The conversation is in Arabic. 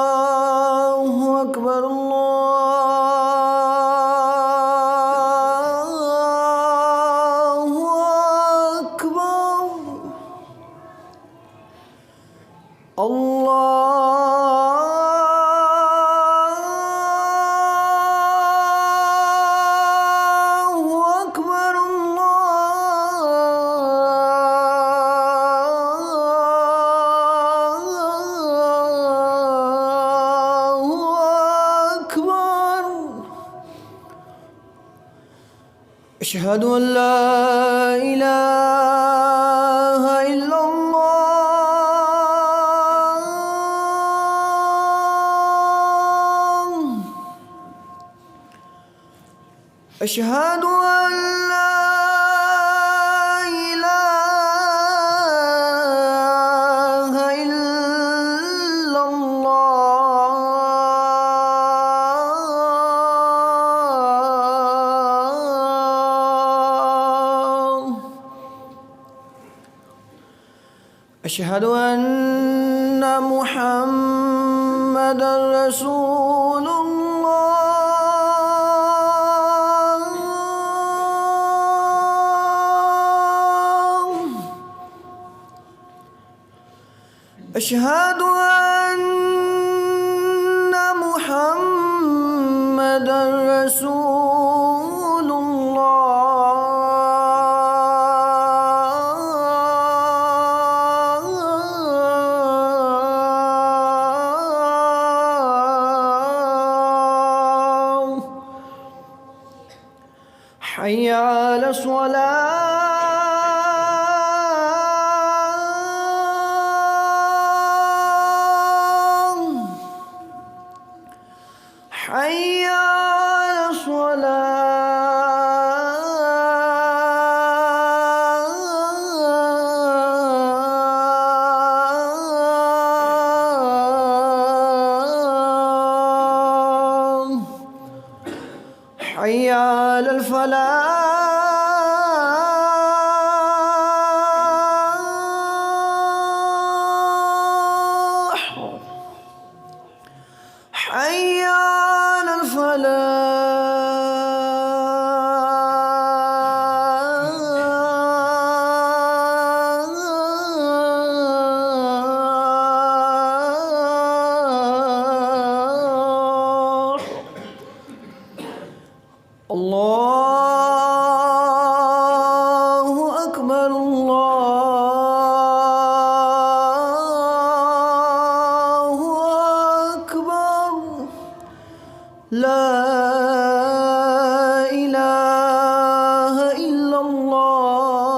الله أكبر الله أكبر الله أكبر أشهد أن لا إله إلا الله أشهد أن لا إله إلا الله أشهد أن محمدًا رسول الله أشهد أن محمدًا رسول الله حي على الصلاة حي على الصلاة حي على الفلاح حي على الفلاح الله أكبر الله أكبر لا إله إلا الله